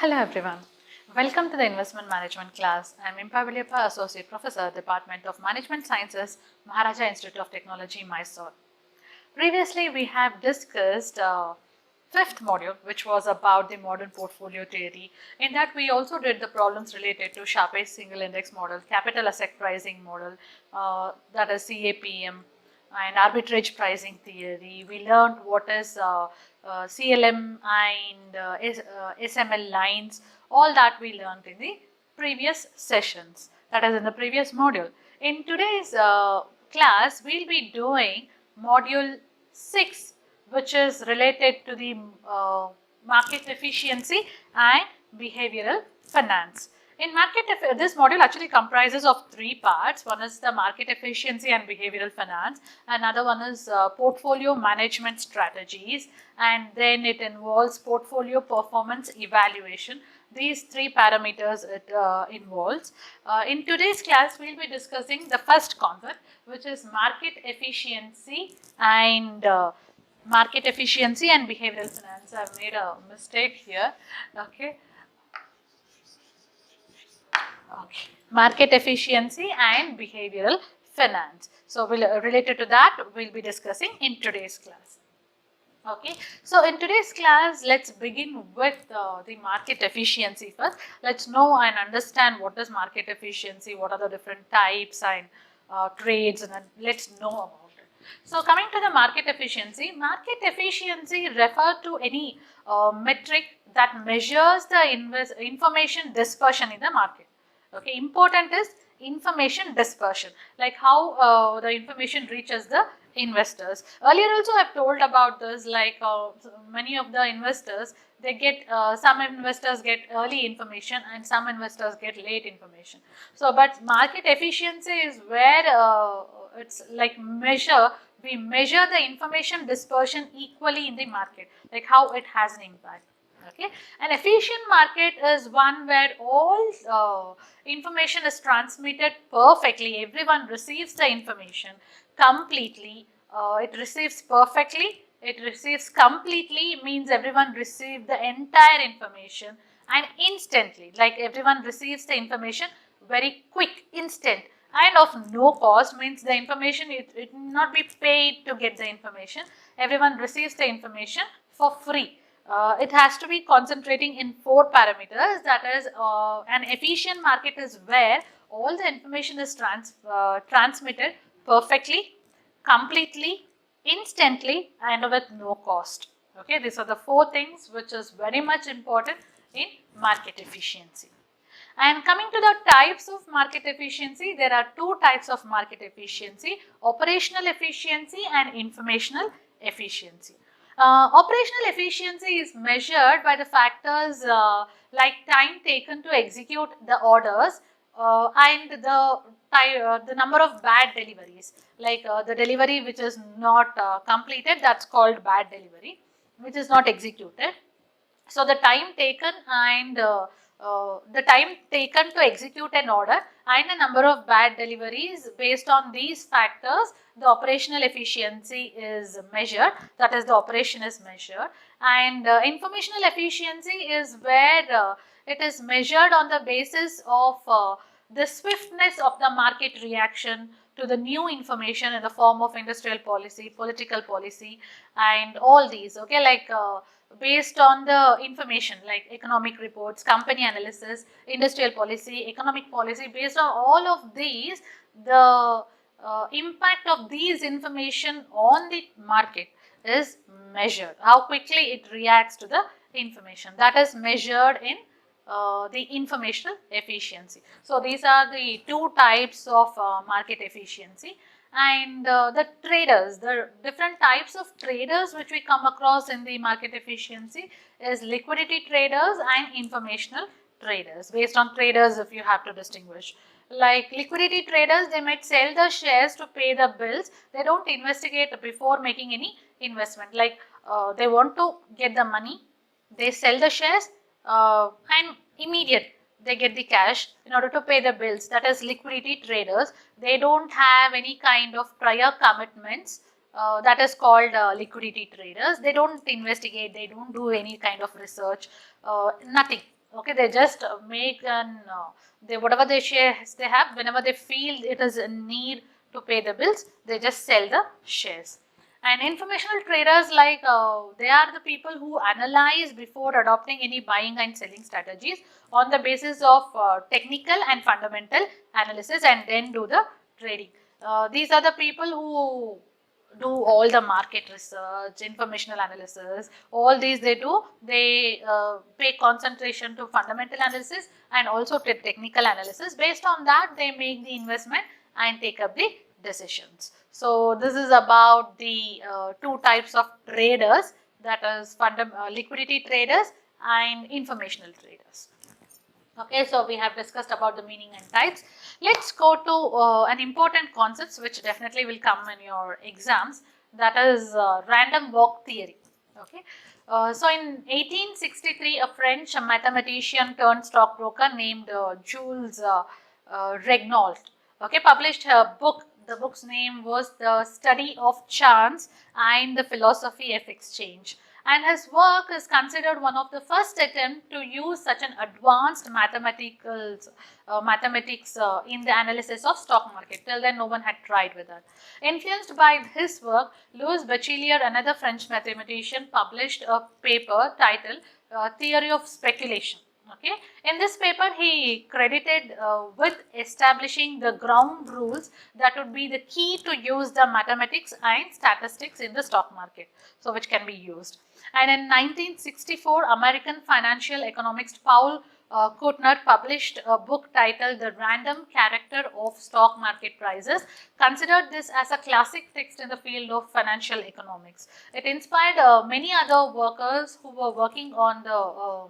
Hello everyone. Welcome to the Investment Management class. I am Impa Villappa, Associate Professor, Department of Management Sciences, Maharaja Institute of Technology, Mysore. Previously, we have discussed fifth module, which was about the modern portfolio theory. In that, we also did the problems related to Sharpe's single index model, capital asset pricing model, that is CAPM, and arbitrage pricing theory. We learned what is CLM and SML lines. All that we learned in the previous sessions, that is in the previous module. In today's class, we'll be doing module 6, which is related to the market efficiency and behavioral finance. In this module actually comprises of three parts. One is the market efficiency and behavioral finance. Another one is portfolio management strategies, and then it involves portfolio performance evaluation. These three parameters it involves. In today's class, we will be discussing the first concept, which is market efficiency and behavioral finance. I've made a mistake here. Okay. Market efficiency and behavioral finance. So, related to that, we'll be discussing in today's class. Okay, so in today's class, let's begin with the market efficiency first. Let's know and understand what is market efficiency, what are the different types and trades, and let's know about it. So coming to the market efficiency refer to any metric that measures the information dispersion in the market. Okay, important is information dispersion, like how the information reaches the investors. Earlier also I have told about this, like many of the investors, they get some investors get early information and some investors get late information. So but market efficiency is where it's like we measure the information dispersion equally in the market, like how it has an impact. Okay, an efficient market is one where all information is transmitted perfectly. Everyone receives the information completely. It receives perfectly. It receives completely means everyone receives the entire information and instantly. Like everyone receives the information very quick, instant, and of no cost means the information it will not be paid to get the information. Everyone receives the information for free. It has to be concentrating in 4 parameters, that is an efficient market is where all the information is transmitted perfectly, completely, instantly and with no cost. Okay, these are the 4 things which is very much important in market efficiency. And coming to the types of market efficiency, there are 2 types of market efficiency: operational efficiency and informational efficiency. Operational efficiency is measured by the factors like time taken to execute the orders and the number of bad deliveries, like the delivery which is not completed, that's called bad delivery, which is not executed. So the time taken and the time taken to execute an order and the number of bad deliveries, based on these factors, the operational efficiency is measured, that is the operation is measured. And informational efficiency is where it is measured on the basis of the swiftness of the market reaction to the new information in the form of industrial policy, political policy and all these. Okay, like based on the information like economic reports, company analysis, industrial policy, economic policy, based on all of these, the impact of these information on the market is measured. How quickly it reacts to the information, that is measured in the informational efficiency. So these are the 2 types of market efficiency. And the traders, the different types of traders which we come across in the market efficiency is liquidity traders and informational traders. Based on traders, if you have to distinguish, like liquidity traders, they might sell the shares to pay the bills. They don't investigate before making any investment, like they want to get the money, they sell the shares and immediate they get the cash in order to pay the bills, that is liquidity traders. They don't have any kind of prior commitments, that is called liquidity traders. They don't investigate, they don't do any kind of research, nothing. Okay, they just make they whatever they shares they have, whenever they feel it is a need to pay the bills, they just sell the shares. And informational traders, like they are the people who analyze before adopting any buying and selling strategies on the basis of technical and fundamental analysis, and then do the trading. These are the people who do all the market research, informational analysis, all these they do. They pay concentration to fundamental analysis and also to technical analysis. Based on that, they make the investment and take up the decisions. So this is about the two types of traders, that is liquidity traders and informational traders. Okay, so we have discussed about the meaning and types. Let's go to an important concepts which definitely will come in your exams, that is random walk theory. Okay, so in 1863, a French mathematician turned stockbroker named Jules Regnault, okay, published a book. The book's name was The Study of Chance and the Philosophy of Exchange, and his work is considered one of the first attempt to use such an advanced mathematics in the analysis of stock market. Till then, no one had tried with that. Influenced by his work, Louis Bachelier, another French mathematician, published a paper titled Theory of Speculation. Okay, in this paper he credited with establishing the ground rules that would be the key to use the mathematics and statistics in the stock market, so which can be used. And in 1964, American financial economist Paul Kuttner published a book titled The Random Character of Stock Market Prices, considered this as a classic text in the field of financial economics. It inspired many other workers who were working on the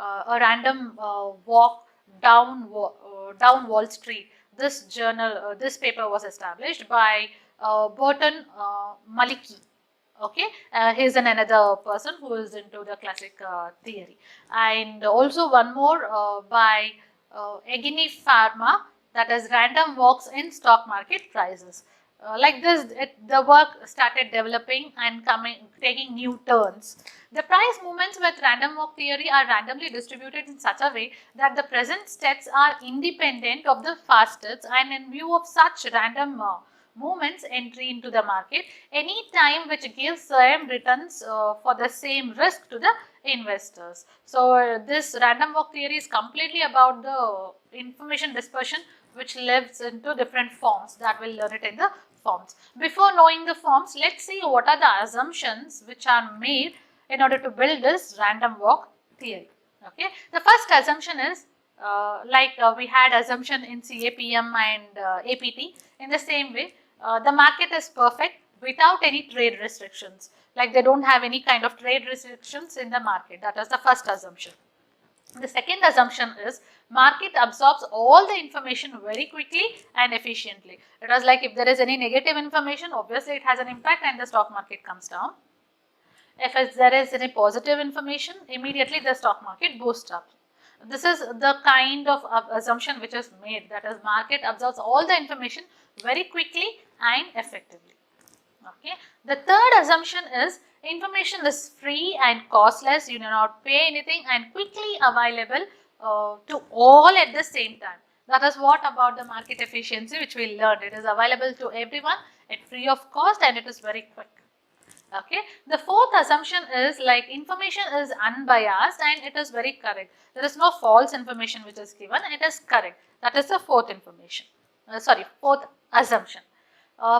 a random walk down Wall Street. This this paper was established by Burton Maliki. Okay, he is another person who is into the classic theory, and also one more by Egini Pharma, that is random walks in stock market prices. Like this, the work started developing and taking new turns. The price movements with random walk theory are randomly distributed in such a way that the present states are independent of the past states, and in view of such random movements entry into the market, any time which gives same returns for the same risk to the investors. So this random walk theory is completely about the information dispersion which lives into different forms, that will learn it in the forms. Before knowing the forms, let's see what are the assumptions which are made in order to build this random walk theory. Okay, the first assumption is we had assumption in CAPM and APT. In the same way, the market is perfect without any trade restrictions, like they don't have any kind of trade restrictions in the market. That is the first assumption. The second assumption is market absorbs all the information very quickly and efficiently. It was like if there is any negative information, obviously it has an impact and the stock market comes down. If there is any positive information, immediately the stock market boosts up. This is the kind of assumption which is made, that is market absorbs all the information very quickly and effectively. Okay. The third assumption is information is free and costless, you do not pay anything and quickly available to all at the same time. That is what about the market efficiency which we learned. It is available to everyone at free of cost and it is very quick. Okay. The fourth assumption is like information is unbiased and it is very correct. There is no false information which is given, it is correct. That is the fourth information. Fourth assumption.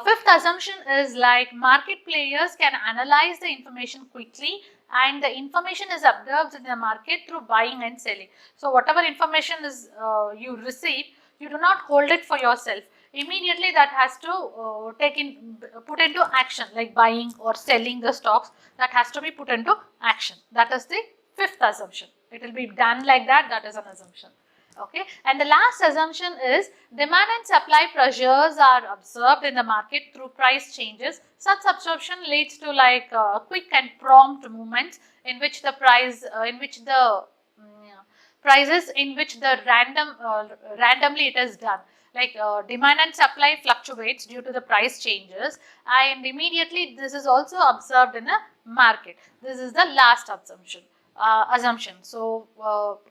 Fifth assumption is like market players can analyze the information quickly and the information is observed in the market through buying and selling. So whatever information is you receive, you do not hold it for yourself. Immediately that has to put into action, like buying or selling the stocks, that has to be put into action. That is the fifth assumption. It will be done like that. That is an assumption. Okay, and the last assumption is demand and supply pressures are observed in the market through price changes. Such absorption leads to like quick and prompt movements in which the prices in which the randomly it is done. Like demand and supply fluctuates due to the price changes, and immediately this is also observed in the market. This is the last assumption. assumption. So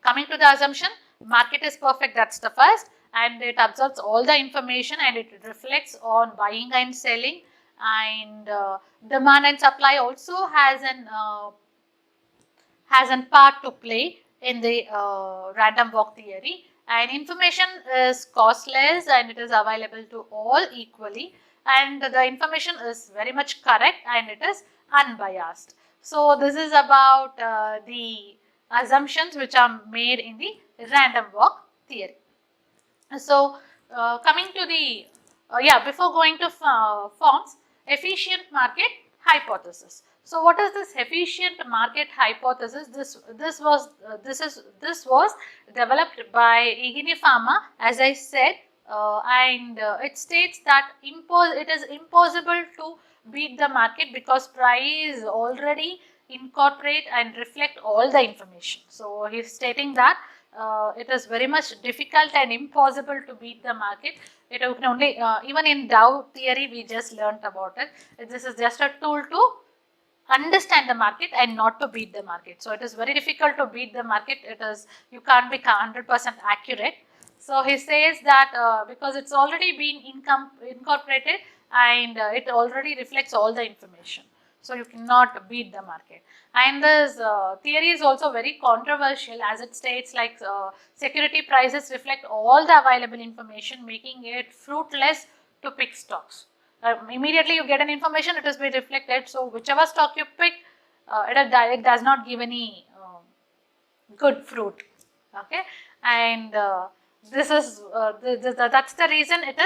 coming to the assumption, market is perfect, that's the first, and it absorbs all the information and it reflects on buying and selling, and demand and supply also has an part to play in the random walk theory, and information is costless and it is available to all equally, and the information is very much correct and it is unbiased. So this is about the assumptions which are made in the random walk theory. So coming to the before going to forms, efficient market hypothesis. So what is this efficient market hypothesis? This was developed by Iginia Pharma, as I said, and it states that it is impossible to beat the market because price already incorporate and reflect all the information. So he is stating that it is very much difficult and impossible to beat the market. It can only even in Dow theory we just learnt about it. This is just a tool to understand the market and not to beat the market. So it is very difficult to beat the market. You can't be 100% accurate. So he says that because it's already been incorporated and it already reflects all the information. So you cannot beat the market. And this theory is also very controversial, as it states like security prices reflect all the available information, making it fruitless to pick stocks. Immediately you get an information, it is being reflected. So whichever stock you pick, it does not give any good fruit. Okay, and this is that's the reason it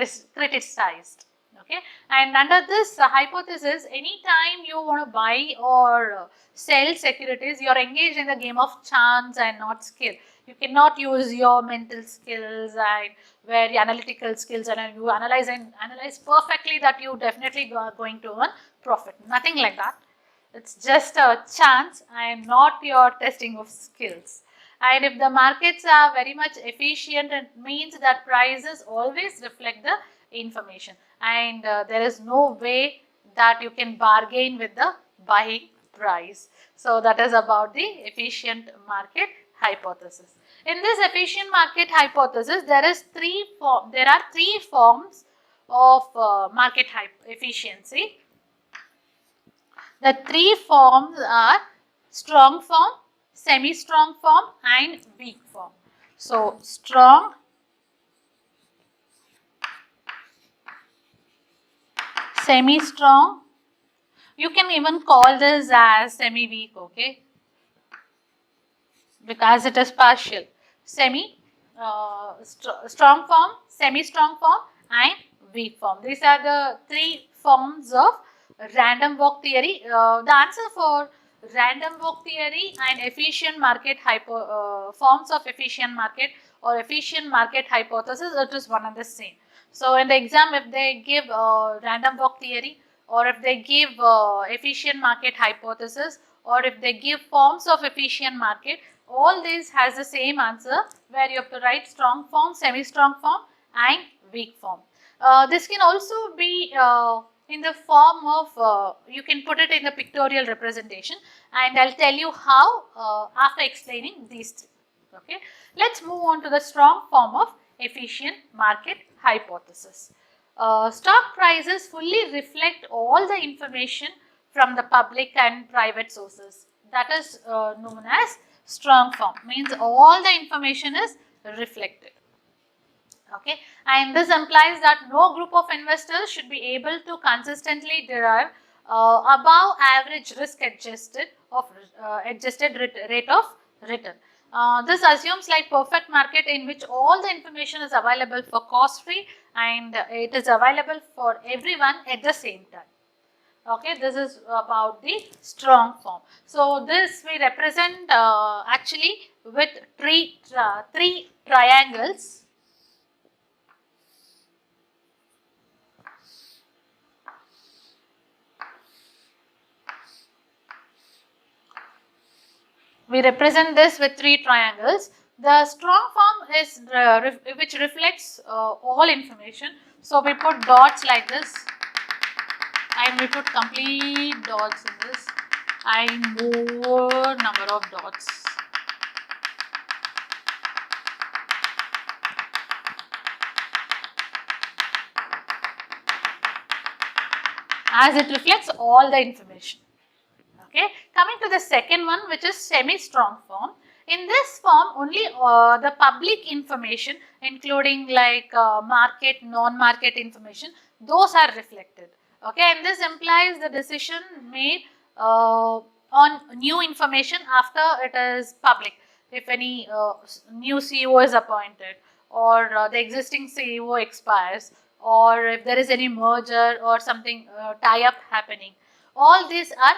is criticized. Okay, and under this hypothesis, anytime you want to buy or sell securities, you are engaged in the game of chance and not skill. You cannot use your mental skills and very analytical skills, and you analyze perfectly that you definitely are going to earn profit. Nothing like that. It's just a chance and not your testing of skills. And if the markets are very much efficient, it means that prices always reflect the information, and there is no way that you can bargain with the buying price. So that is about the efficient market hypothesis. In this efficient market hypothesis, there are three forms of market efficiency. The three forms are strong form, semi-strong form and weak form. So strong, semi-strong, you can even call this as semi-weak, okay, because it is partial. Strong form, semi-strong form and weak form. These are the three forms of random walk theory. The answer for random walk theory and efficient market forms of efficient market or efficient market hypothesis, it is one and the same. So in the exam, if they give random walk theory, or if they give efficient market hypothesis, or if they give forms of efficient market, all these has the same answer, where you have to write strong form, semi-strong form and weak form. This can also be in the form of, you can put it in the pictorial representation, and I'll tell you how after explaining these three. Okay, let's move on to the strong form of efficient market hypothesis. Stock prices fully reflect all the information from the public and private sources. That is known as strong form, means all the information is reflected. Okay, and this implies that no group of investors should be able to consistently derive above average risk adjusted rate of return. This assumes like perfect market in which all the information is available for cost free and it is available for everyone at the same time. Okay, this is about the strong form. So this we represent actually with three triangles. We represent this with three triangles. The strong form is which reflects all information. So we put dots like this, and we put complete dots in this, and more number of dots. As it reflects all the information. Okay, coming to the second one, which is semi-strong form. In this form, only the public information, including like market, non-market information, those are reflected. Okay, and this implies the decision made on new information after it is public. If any new CEO is appointed, or the existing CEO expires, or if there is any merger or something tie-up happening, all these are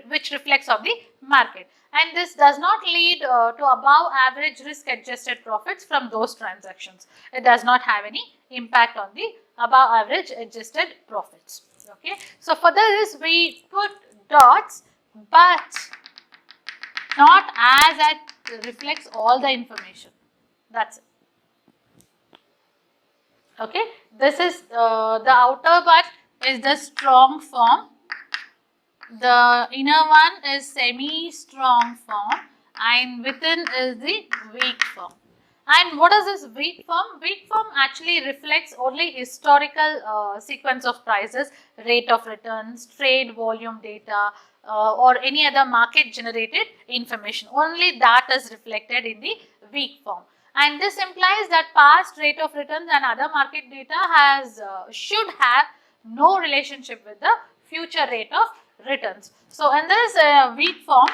which reflects on the market, and this does not lead to above average risk adjusted profits from those transactions. It does not have any impact on the above average adjusted profits. Okay, so for this we put dots, but not as it reflects all the information. That's it. Okay, this is the outer part is the strong form, the inner one is semi-strong form, and within is the weak form. And what is this weak form? Weak form actually reflects only historical sequence of prices, rate of returns, trade volume data, or any other market generated information. Only that is reflected in the weak form. And this implies that past rate of returns and other market data should have no relationship with the future rate of returns. So in this weak form,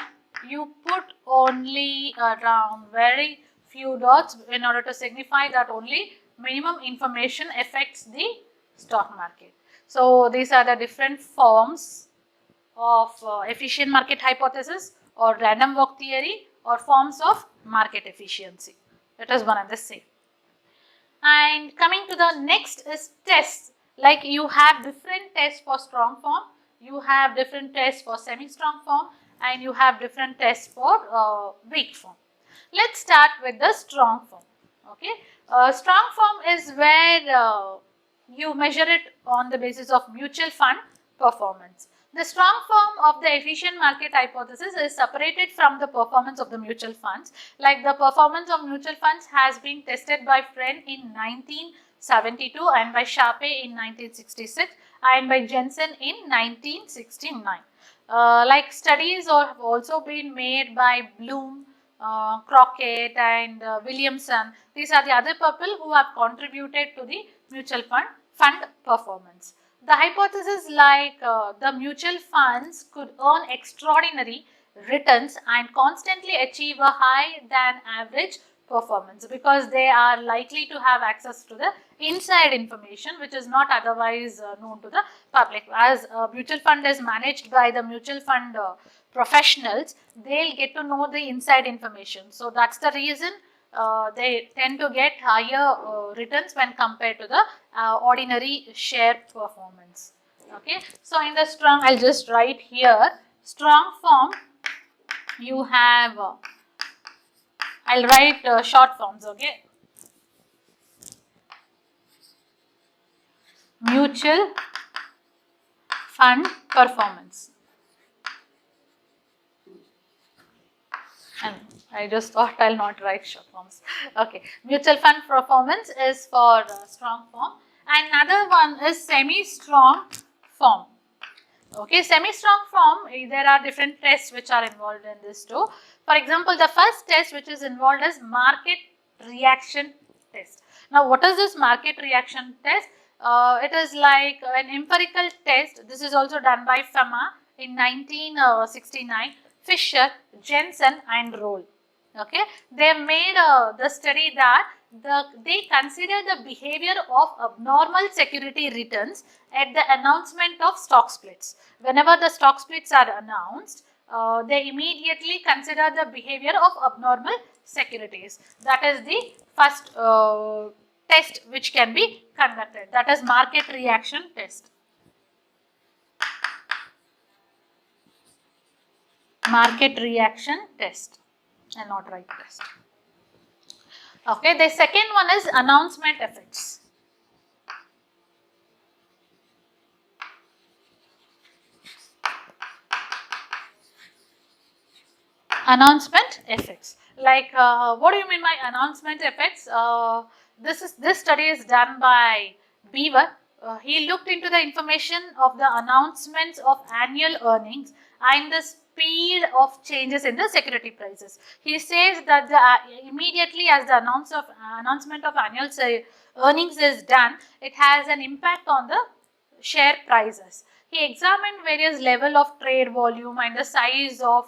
you put only around very few dots in order to signify that only minimum information affects the stock market. So these are the different forms of efficient market hypothesis, or random walk theory, or forms of market efficiency. It is one and the same. And coming to the next is tests. Like you have different tests for strong form, you have different tests for semi-strong form, and you have different tests for weak form. Let's start with the strong form. Okay, strong form is where you measure it on the basis of mutual fund performance. The strong form of the efficient market hypothesis is separated from the performance of the mutual funds. Like the performance of mutual funds has been tested by Friend in 1972 and by Sharpe in 1966 and by Jensen in 1969. Like studies have also been made by Bloom, Crockett and Williamson. These are the other people who have contributed to the mutual fund performance. The hypothesis like the mutual funds could earn extraordinary returns and constantly achieve a higher than average performance because they are likely to have access to the inside information which is not otherwise known to the public. As a mutual fund is managed by the mutual fund professionals, they'll get to know the inside information. So that's the reason they tend to get higher returns when compared to the ordinary share performance. Okay, so in the strong, I'll just write here, strong form, you have, I'll write short forms, okay. Mutual fund performance. And I just thought I'll not write short forms. Okay, mutual fund performance is for strong form. And another one is semi-strong form. Okay, semi-strong form, there are different tests which are involved in this too. For example, the first test which is involved is market reaction test. Now, what is this market reaction test? It is like an empirical test. This is also done by Fama in 1969. Fisher, Jensen and Roll. Okay, they made the study that they consider the behavior of abnormal security returns at the announcement of stock splits. Whenever the stock splits are announced, they immediately consider the behavior of abnormal securities. That is the first test which can be conducted. That is market reaction test. Market reaction test and not right test. Okay, the second one is announcement effects. Announcement effects. Like what do you mean by announcement effects? This study is done by Beaver. He looked into the information of the announcements of annual earnings and the speed of changes in the security prices. He says that immediately as the announcement of annual earnings is done, it has an impact on the share prices. He examined various level of trade volume and the size of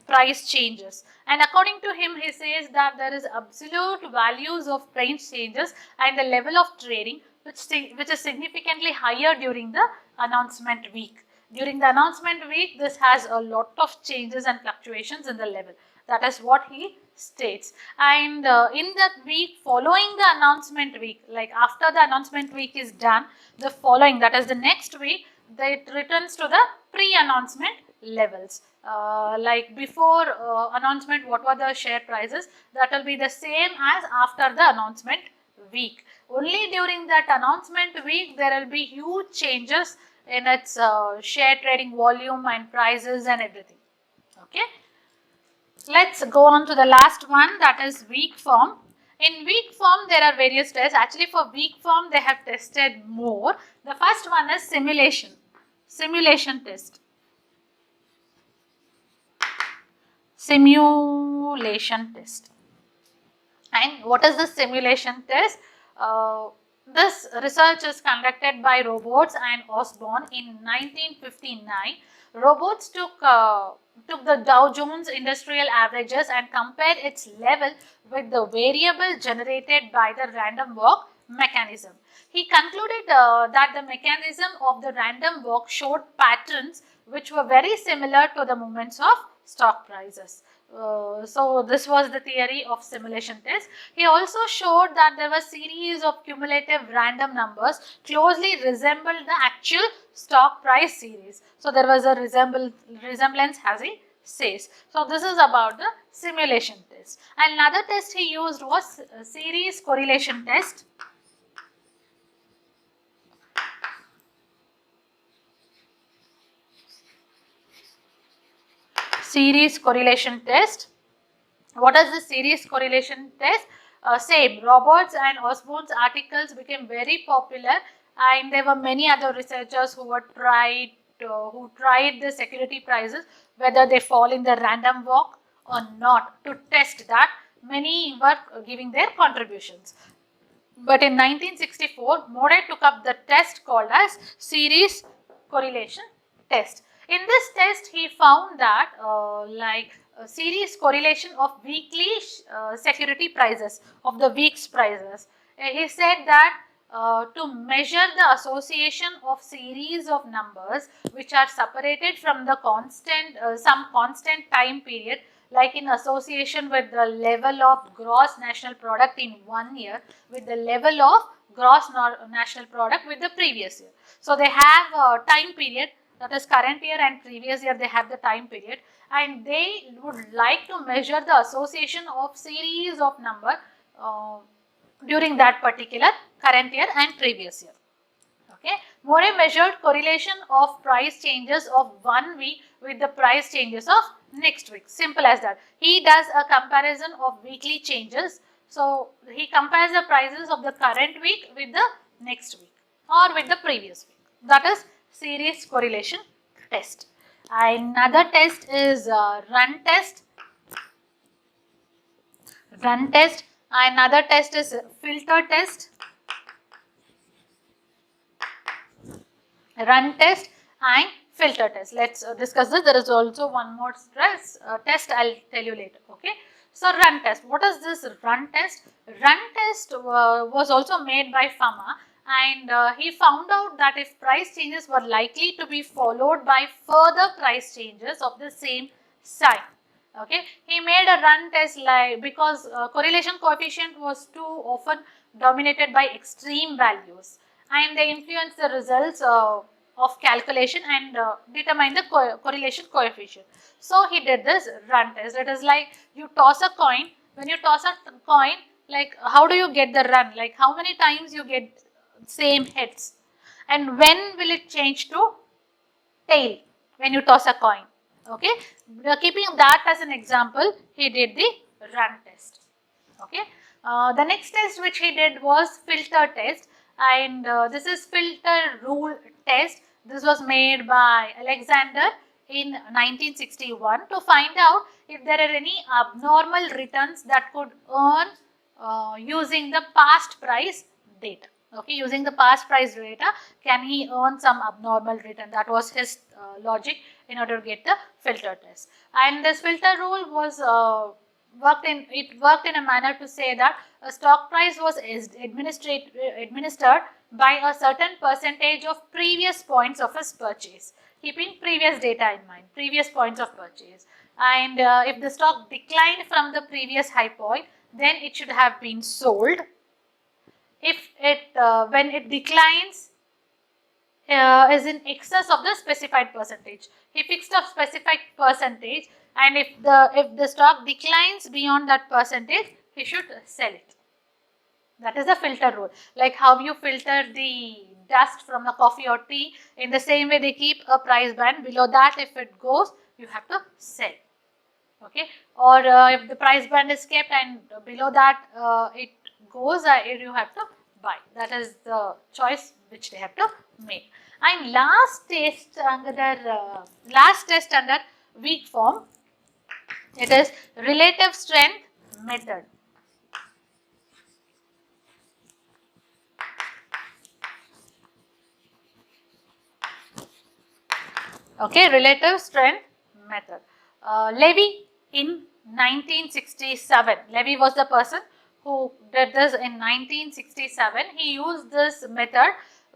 price changes, and according to him, he says that there is absolute values of price changes and the level of trading which is significantly higher during the announcement week. During the announcement week, this has a lot of changes and fluctuations in the level. That is what he states. And in that week following the announcement week, like after the announcement week is done, the following, that is the next week, it returns to the pre-announcement levels. Like before announcement, what were the share prices? That will be the same as after the announcement week. Only during that announcement week, there will be huge changes in its share trading volume and prices and everything. Okay. Let's go on to the last one, that is weak form. In weak form, there are various tests. Actually, for weak form, they have tested more. The first one is simulation. Simulation test. Simulation test. And what is the simulation test? This research is conducted by Roberts and Osborne in 1959. Roberts took the Dow Jones Industrial Averages and compared its level with the variable generated by the random walk mechanism. He concluded that the mechanism of the random walk showed patterns which were very similar to the movements of stock prices. So this was the theory of simulation test. He also showed that there were series of cumulative random numbers closely resembled the actual stock price series. So there was a resemblance, as he says. So this is about the simulation test. And another test he used was series correlation test. Series correlation test. What is the series correlation test? Same, Roberts and Osborne's articles became very popular, and there were many other researchers who tried the security prices, whether they fall in the random walk or not. To test that, many were giving their contributions. But in 1964, Mode took up the test called as series correlation test. In this test, he found that series correlation of weekly security prices, of the week's prices. He said that to measure the association of series of numbers which are separated from the constant, some constant time period, like in association with the level of gross national product in 1 year with the level of gross national product with the previous year. So they have a time period, that is current year and previous year, they have the time period, and they would like to measure the association of series of number during that particular current year and previous year. Okay. More measured correlation of price changes of 1 week with the price changes of next week. Simple as that. He does a comparison of weekly changes. So he compares the prices of the current week with the next week or with the previous week. That is series correlation test. Another test is run test. Run test. Another test is filter test. Run test and filter test. Let's discuss this. There is also one more test I'll tell you later. Okay. So run test. What is this run test? Run test was also made by Fama, and he found out that if price changes were likely to be followed by further price changes of the same sign. Okay. He made a run test because correlation coefficient was too often dominated by extreme values, and they influence the results of calculation and determine the correlation coefficient. So he did this run test. It is like you toss a coin. When you toss a coin, like how do you get the run? Like how many times you get same hits, and when will it change to tail when you toss a coin? Okay, keeping that as an example, he did the run test. Okay, the next test which he did was filter test, and this is filter rule test. This was made by Alexander in 1961 to find out if there are any abnormal returns that could earn using the past price data. Okay, using the past price data, can he earn some abnormal return? That was his logic in order to get the filter test. And this filter rule was worked in a manner to say that a stock price was administered by a certain percentage of previous points of his purchase, keeping previous data in mind, previous points of purchase. And if the stock declined from the previous high point, then it should have been sold. If it when it declines is in excess of the specified percentage, he fixed a specified percentage, and if the stock declines beyond that percentage, he should sell it. That is the filter rule. Like how you filter the dust from the coffee or tea, in the same way they keep a price band. Below that, if it goes, you have to sell. Okay, or if the price band is kept and below that it goes, you have to buy. That is the choice which they have to make. And last test under weak form, it is relative strength method. Okay, relative strength method. Levy in 1967. Levy was the person who did this in 1967. He used this method,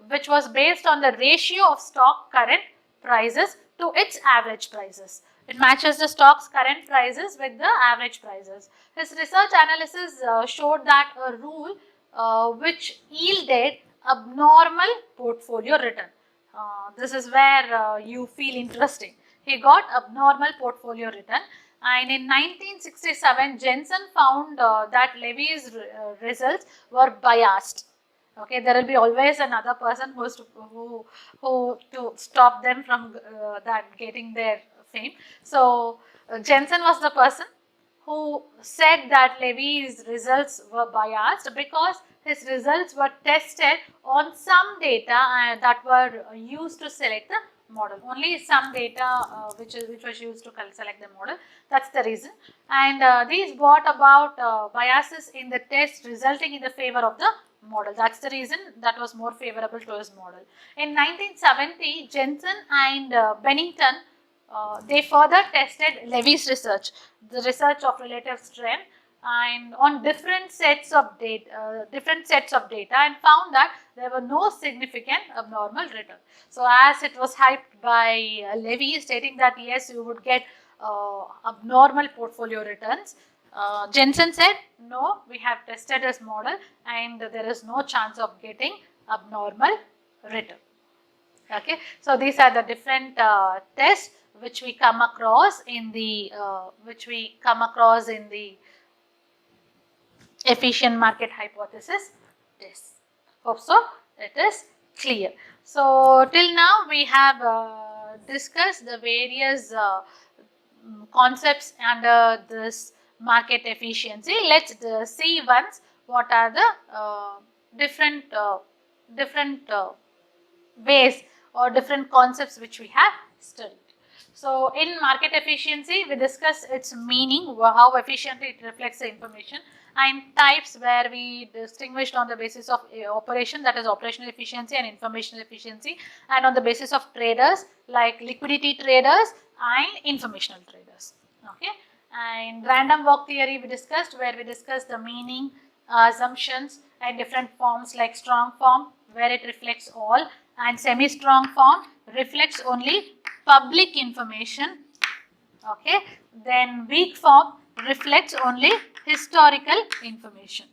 which was based on the ratio of stock current prices to its average prices. It matches the stock's current prices with the average prices. His research analysis showed that a rule which yielded abnormal portfolio return. This is where you feel interesting. He got abnormal portfolio return, and in 1967 Jensen found that Levy's results were biased. Okay, there will be always another person who to stop them from that getting their fame. So Jensen was the person who said that Levy's results were biased because his results were tested on some data that were used to select the model. Only some data which was used to select the model. That's the reason. And these brought about biases in the test, resulting in the favor of the model. That's the reason that was more favorable to his model. In 1970, Jensen and Bennington they further tested Levy's research, the research of relative strength, and on different sets of data, and found that there were no significant abnormal return. So as it was hyped by Levy, stating that yes, you would get abnormal portfolio returns, Jensen said no, we have tested this model and there is no chance of getting abnormal return. Okay, so these are the different tests which we come across in the efficient market hypothesis test. Hope so it is clear. So till now we have discussed the various concepts under this market efficiency. Let's see once what are the different ways or different concepts which we have studied. So in market efficiency, we discussed its meaning, how efficiently it reflects the information, and types where we distinguished on the basis of operation, that is operational efficiency and informational efficiency, and on the basis of traders like liquidity traders and informational traders. Okay, and random walk theory we discussed, where we discussed the meaning, assumptions, and different forms like strong form where it reflects all, and semi-strong form reflects only public information. Okay, then weak form reflects only historical information.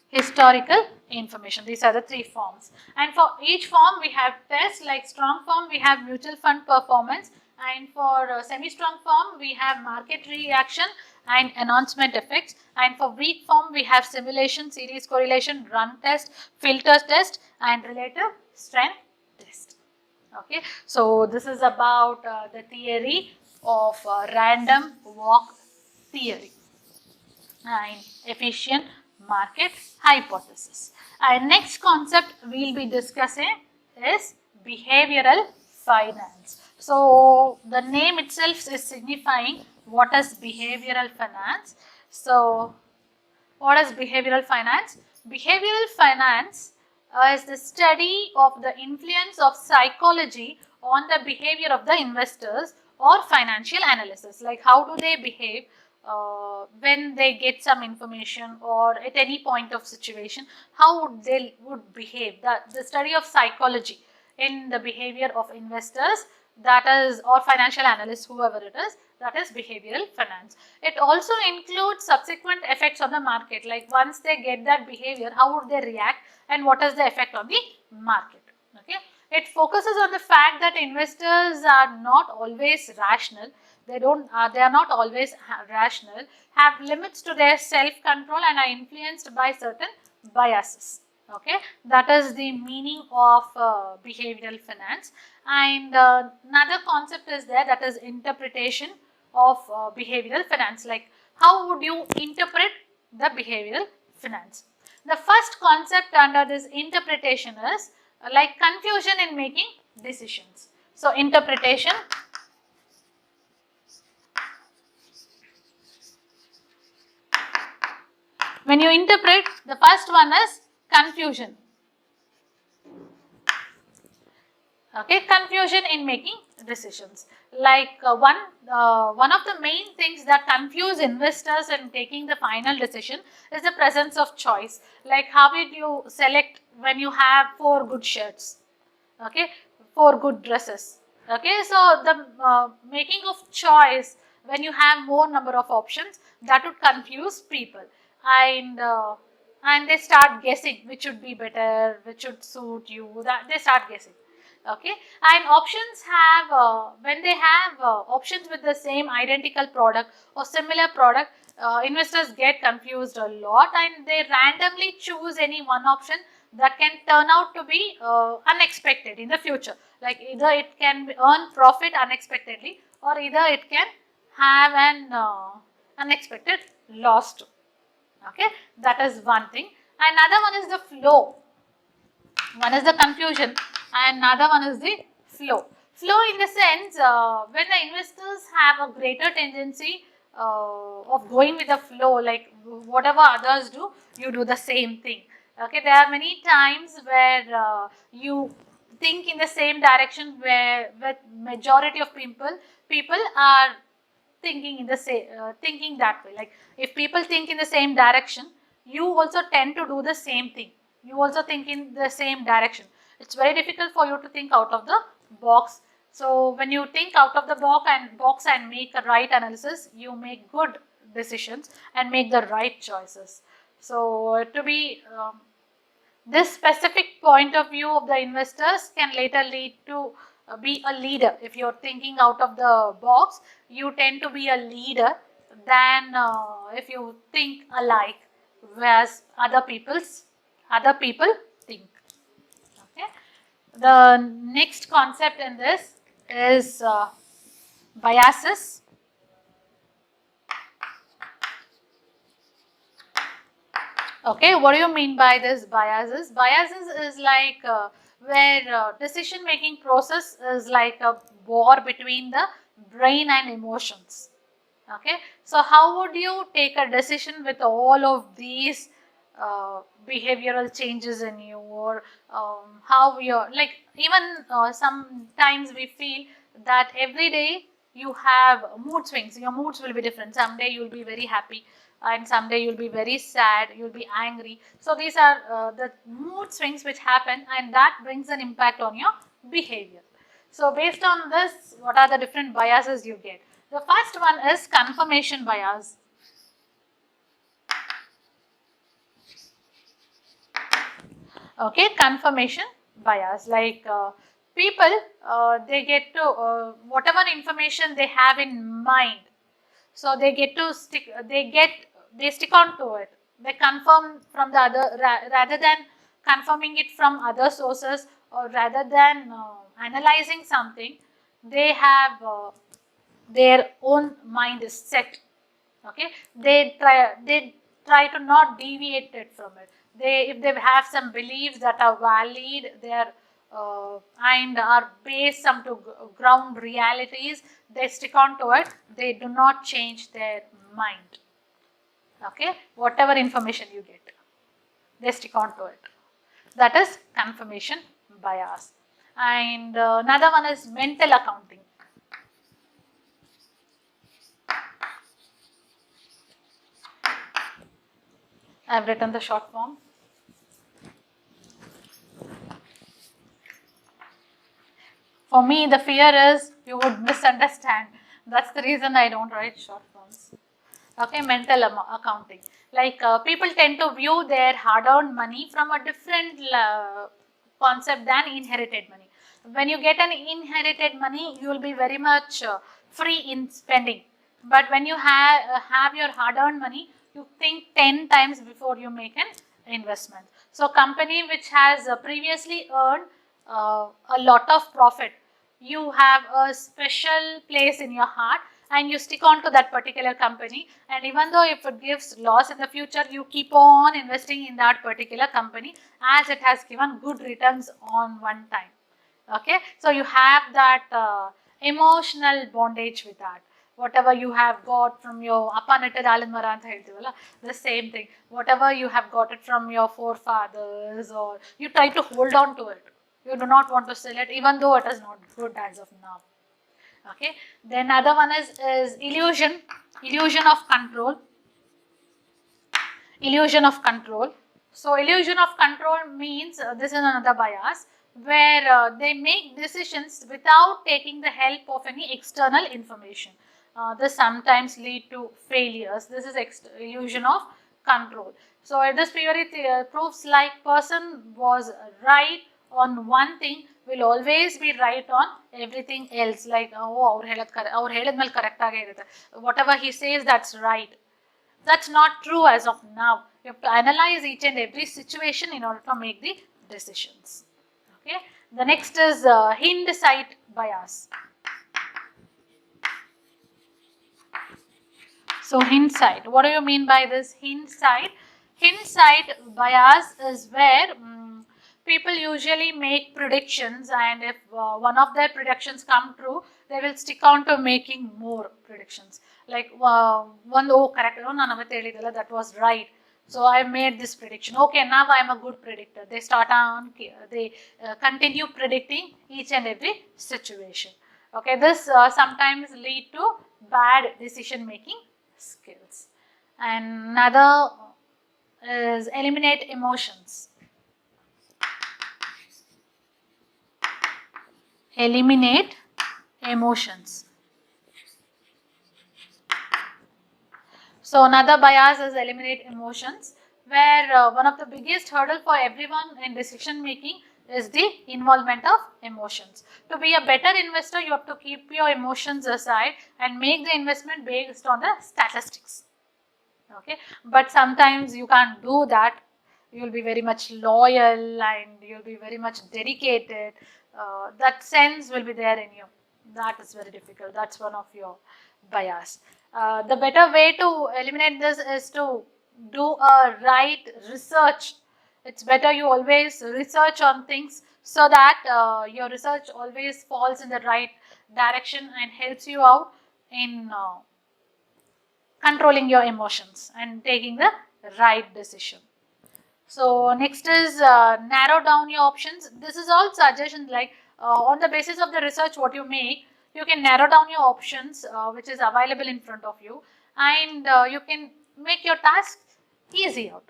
Historical information. These are the three forms. And for each form we have tests. Like strong form we have mutual fund performance, and for semi-strong form we have market reaction and announcement effects, and for weak form we have simulation, series correlation, run test, filter test, and relative strength test. Okay, so this is about the theory of random walk theory and efficient market hypothesis. And next concept we'll be discussing is behavioral finance. So the name itself is signifying what is behavioral finance. So what is behavioral finance? Behavioral finance is the study of the influence of psychology on the behavior of the investors or financial analysis. Like how do they behave when they get some information or at any point of situation, how would they behave. The study of psychology in the behavior of investors, that is, or financial analysts, whoever it is, that is behavioral finance. It also includes subsequent effects on the market, like once they get that behavior, how would they react and what is the effect on the market. Okay, it focuses on the fact that investors are not always rational. They are not always rational, have limits to their self control and are influenced by certain biases. Okay, that is the meaning of behavioral finance. And another concept is there, that is interpretation of behavioral finance. Like how would you interpret the behavioral finance? The first concept under this interpretation is like confusion in making decisions. So interpretation, when you interpret, the first one is confusion. Okay, confusion in making decisions. Like one of the main things that confuse investors in taking the final decision is the presence of choice. Like how would you select when you have 4 good shirts, okay, 4 good dresses. Okay, so the making of choice when you have more number of options, that would confuse people, and they start guessing which would be better, which would suit you. That they start guessing. Okay, and options have when they have options with the same identical product or similar product, investors get confused a lot and they randomly choose any one option that can turn out to be unexpected in the future. Like either it can earn profit unexpectedly or either it can have an unexpected loss too. Okay, that is one thing. Another one is the flow. One is the confusion and another one is the flow. Flow in the sense when the investors have a greater tendency of going with the flow, like whatever others do, you do the same thing. Okay, there are many times where you think in the same direction where with majority of people are thinking in the same thinking that way. Like if people think in the same direction, you also tend to do the same thing. You also think in the same direction. It's very difficult for you to think out of the box. So when you think out of the box and make a right analysis, you make good decisions and make the right choices. So to be this specific point of view of the investors can later lead to be a leader. If you're thinking out of the box, you tend to be a leader than if you think alike, whereas other people think. Okay. The next concept in this is biases. Okay, what do you mean by this biases? Biases is like where decision making process is like a war between the brain and emotions. Okay, so how would you take a decision with all of these behavioral changes in you, or how you're like, even sometimes we feel that every day you have mood swings. Your moods will be different. Someday you'll be very happy and someday you'll be very sad, you'll be angry. So these are the mood swings which happen, and that brings an impact on your behavior. So based on this, what are the different biases you get? The first one is confirmation bias. Okay, confirmation bias, like people they get to whatever information they have in mind, so they get to stick they stick on to it. They confirm from the other rather than confirming it from other sources, or rather than analyzing something, they have their own mind is set. Okay, they try to not deviate it from it. If they have some beliefs that are valid, they are and are based some to ground realities, they stick on to it. They do not change their mind. Okay, whatever information you get, they stick on to it. That is confirmation bias. And another one is mental accounting. I have written the short form. For me, the fear is you would misunderstand. That's the reason I don't write short forms. Okay, mental accounting. Like people tend to view their hard-earned money from a different concept than inherited money. When you get an inherited money, you will be very much free in spending. But when you have your hard-earned money, you think 10 times before you make an investment. So, company which has previously earned a lot of profit, you have a special place in your heart and you stick on to that particular company, and even though if it gives loss in the future, you keep on investing in that particular company as it has given good returns on one time. Okay, so you have that emotional bondage with that. Whatever you have got from your appa netted alinmara anta heltivalla, the same thing, whatever you have got it from your forefathers, or you try to hold on to it. You do not want to sell it even though it is not good as of now. Okay, then other one is illusion of control. Illusion of control. So illusion of control means this is another bias where they make decisions without taking the help of any external information. This sometimes lead to failures. This is illusion of control. So this theory proves like person was right on one thing will always be right on everything else. Like oh, ಅವ್ರು ಹೇಳಿದ್ಮೇಲೆ correct ಆಗೇ ಇರುತ್ತೆ. Whatever he says, that's right. That's not true as of now. You have to analyze each and every situation in order to make the decisions. Okay. The next is hindsight bias. So hindsight. What do you mean by this hindsight? Hindsight bias is where people usually make predictions, and if one of their predictions come true, they will stick on to making more predictions. Like one, oh correct, no, that was right. So I made this prediction. Okay, now I am a good predictor. They start on, they continue predicting each and every situation. Okay, this sometimes lead to bad decision making skills. And another is eliminate emotions. Eliminate emotions. So another bias is eliminate emotions, where one of the biggest hurdle for everyone in decision making is the involvement of emotions. To be a better investor, you have to keep your emotions aside and make the investment based on the statistics. Okay, but sometimes you can't do that. You will be very much loyal and you will be very much dedicated. That sense will be there in you. That is very difficult. That's one of your bias. The better way to eliminate this is to do a right research. It's better you always research on things so that your research always falls in the right direction and helps you out in controlling your emotions and taking the right decision. So next is narrow down your options. This is all suggestions, like on the basis of the research what you make, you can narrow down your options which is available in front of you, and you can make your task easy out.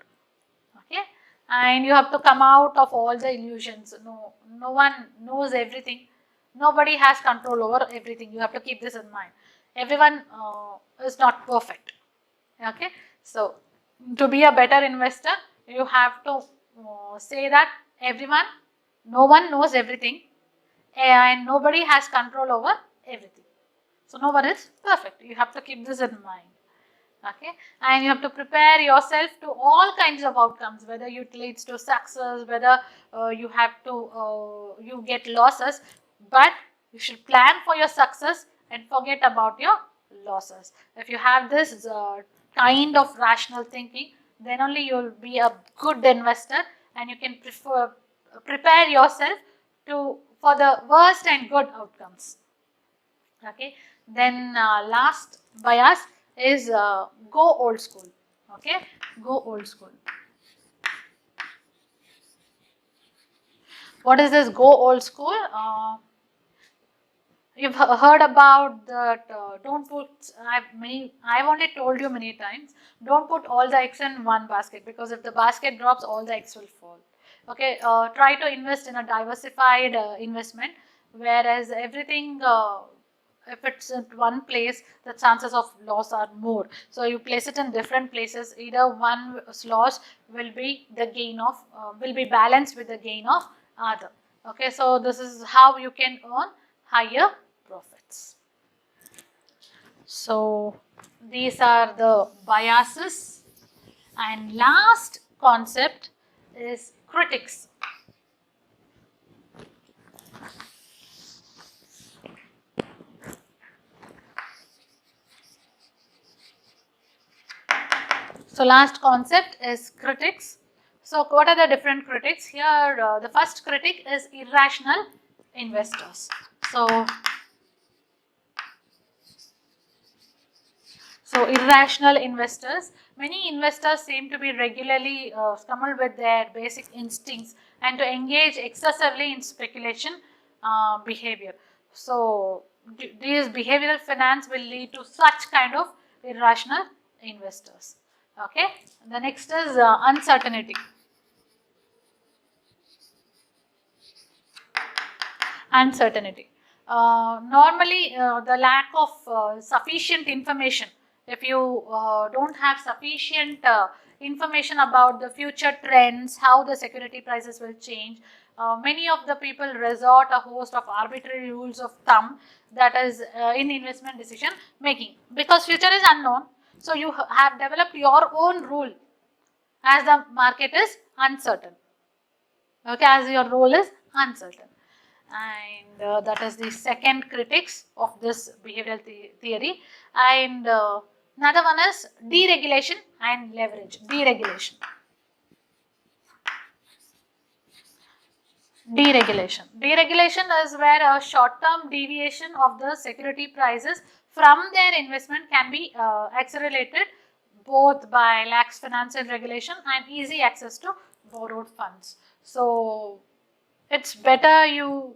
Okay, and you have to come out of all the illusions. No one knows everything. Nobody has control over everything. You have to keep this in mind. Everyone is not perfect. Okay, so to be a better investor, you have to say that no one knows everything, and nobody has control over everything. So no one is perfect. You have to keep this in mind. Okay, and you have to prepare yourself to all kinds of outcomes, whether it leads to success, whether you have to you get losses. but you should plan for your success and forget about your losses. If you have this kind of rational thinking, then only you will be a good investor, and you can prepare yourself for the worst and good outcomes. Okay, then last bias is go old school. Okay, go old school. What is this go old school? You've heard about that. Don't put. I've only told you many times. Don't put all the eggs in one basket, because if the basket drops, all the eggs will fall. Okay. Try to invest in a diversified investment, whereas everything. If it's in one place, the chances of loss are more. So you place it in different places. Either one loss will be the gain of will be balanced with the gain of other. Okay. So this is how you can earn higher profits. So these are the biases, and last concept is critics. So last concept is critics. So what are the different critics? Here the first critic is irrational investors. So irrational investors, many investors seem to be regularly stumbled with their basic instincts and to engage excessively in speculation behavior. So these behavioral finance will lead to such kind of irrational investors. Okay, the next is uncertainty. Uncertainty. Normally, the lack of sufficient information. If you don't have sufficient information about the future trends, how the security prices will change, many of the people resort a host of arbitrary rules of thumb, that is in investment decision making, because future is unknown. So you have developed your own rule as the market is uncertain. Okay, as your role is uncertain. And that is the second critics of this behavioral theory. And another one is deregulation and leverage. Deregulation. Deregulation is where a short-term deviation of the security prices from their investment can be accelerated both by lax financial regulation and easy access to borrowed funds. So it's better you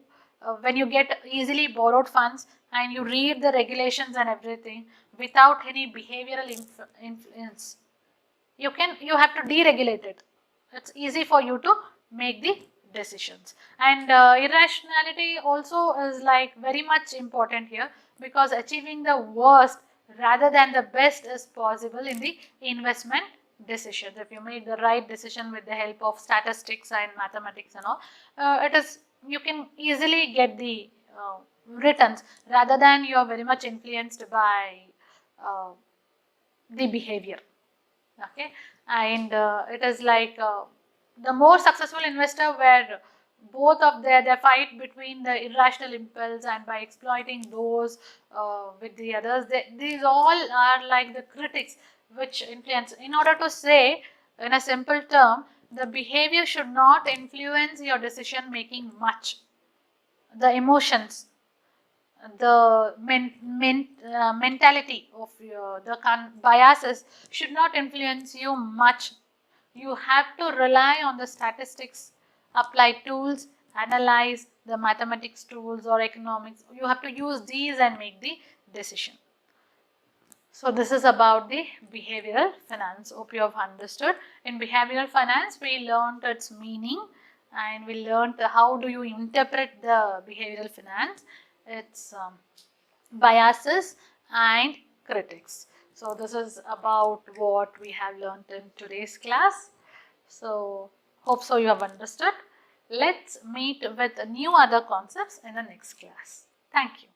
when you get easily borrowed funds and you read the regulations and everything without any behavioral influence. You have to deregulate it. It's easy for you to make the decisions. And irrationality also is like very much important here, because achieving the worst rather than the best is possible in the investment decisions. If you make the right decision with the help of statistics and mathematics and all, you can easily get the returns, rather than you are very much influenced by the behavior. Okay, and it is like the more successful investor, where both of their fight between the irrational impulse and by exploiting those with the others, these all are like the critics which influence. In order to say in a simple term, the behavior should not influence your decision making much. The emotions, the mentality of the biases should not influence you much. You have to rely on the statistics, apply tools, analyze the mathematics tools or economics. You have to use these and make the decision. So this is about the behavioral finance. Hope you have understood. In behavioral finance, we learned its meaning and we learned how do you interpret the behavioral finance, its biases and critics. So this is about what we have learned in today's class. So hope so you have understood. Let's meet with new other concepts in the next class. Thank you.